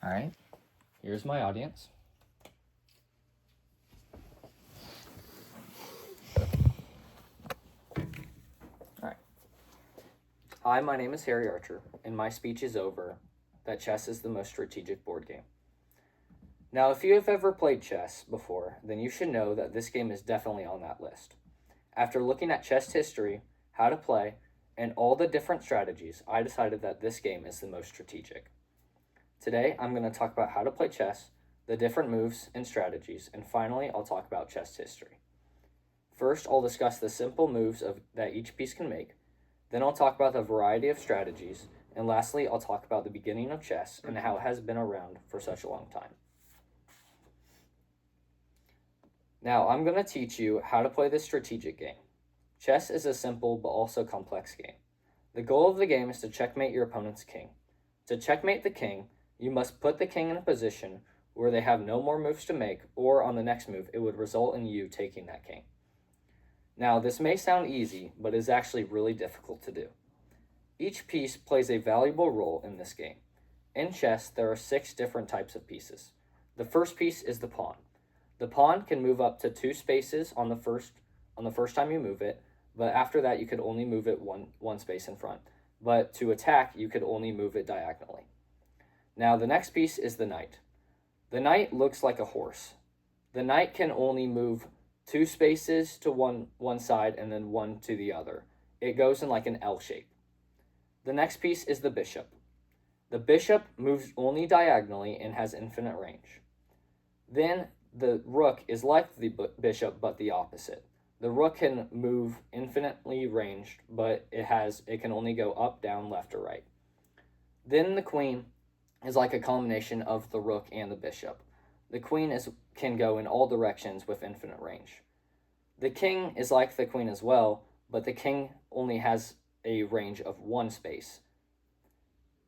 All right, here's my audience. All right. Hi, my name is Harry Archer, and my speech is over that chess is the most strategic board game. Now, if you have ever played chess before, then you should know that this game is definitely on that list. After looking at chess history, how to play, and all the different strategies, I decided that this game is the most strategic. Today, I'm going to talk about how to play chess, the different moves and strategies, and finally, I'll talk about chess history. First, I'll discuss the simple moves that each piece can make. Then I'll talk about the variety of strategies, and lastly, I'll talk about the beginning of chess and how it has been around for such a long time. Now, I'm going to teach you how to play this strategic game. Chess is a simple but also complex game. The goal of the game is to checkmate your opponent's king. To checkmate the king, you must put the king in a position where they have no more moves to make, or on the next move, it would result in you taking that king. Now, this may sound easy, but is actually really difficult to do. Each piece plays a valuable role in this game. In chess, there are 6 different types of pieces. The first piece is the pawn. The pawn can move up to 2 spaces on the first time you move it, but after that you could only move it one space in front. But to attack, you could only move it diagonally. Now, the next piece is the knight. The knight looks like a horse. The knight can only move 2 spaces to one side and then 1 to the other. It goes in like an L shape. The next piece is the bishop. The bishop moves only diagonally and has infinite range. Then the rook is like the bishop but the opposite. The rook can move infinitely ranged, but it can only go up, down, left, or right. Then the queen is like a combination of the rook and the bishop. The queen can go in all directions with infinite range. The king is like the queen as well, but the king only has a range of 1 space.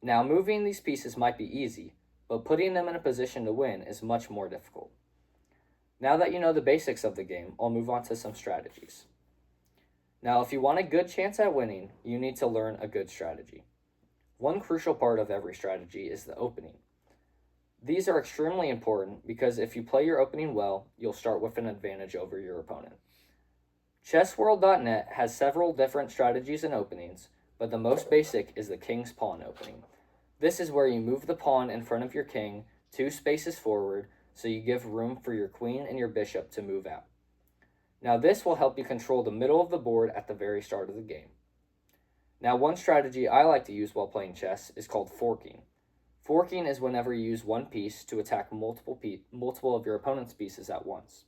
Now, moving these pieces might be easy, but putting them in a position to win is much more difficult. Now that you know the basics of the game, I'll move on to some strategies. Now, if you want a good chance at winning, you need to learn a good strategy. One crucial part of every strategy is the opening. These are extremely important because if you play your opening well, you'll start with an advantage over your opponent. ChessWorld.net has several different strategies and openings, but the most basic is the king's pawn opening. This is where you move the pawn in front of your king 2 spaces forward, so you give room for your queen and your bishop to move out. Now, this will help you control the middle of the board at the very start of the game. Now, one strategy I like to use while playing chess is called forking. Forking is whenever you use one piece to attack multiple of your opponent's pieces at once.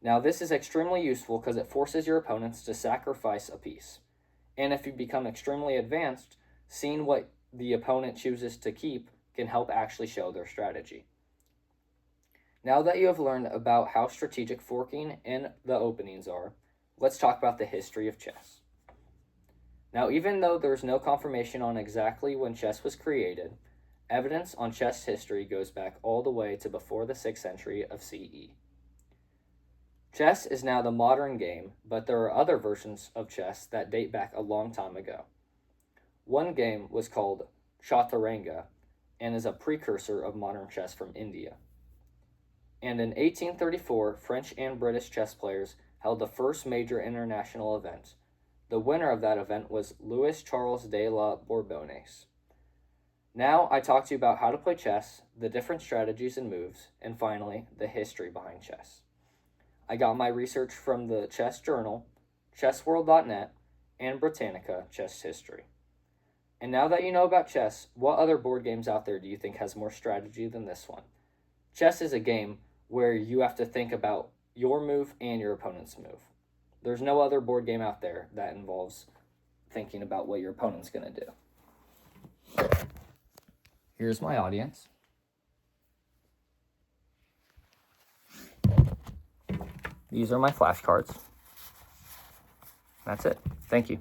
Now, this is extremely useful because it forces your opponents to sacrifice a piece. And if you become extremely advanced, seeing what the opponent chooses to keep can help actually show their strategy. Now that you have learned about how strategic forking and the openings are, let's talk about the history of chess. Now, even though there's no confirmation on exactly when chess was created, evidence on chess history goes back all the way to before the 6th century of CE. Chess is now the modern game, but there are other versions of chess that date back a long time ago. One game was called Chaturanga and is a precursor of modern chess from India. And in 1834, French and British chess players held the first major international event. The winner of that event was Louis Charles de la Bourbonnaise. Now I talked to you about how to play chess, the different strategies and moves, and finally, the history behind chess. I got my research from the Chess Journal, ChessWorld.net, and Britannica Chess History. And now that you know about chess, what other board games out there do you think has more strategy than this one? Chess is a game where you have to think about your move and your opponent's move. There's no other board game out there that involves thinking about what your opponent's going to do. Here's my audience. These are my flashcards. That's it. Thank you.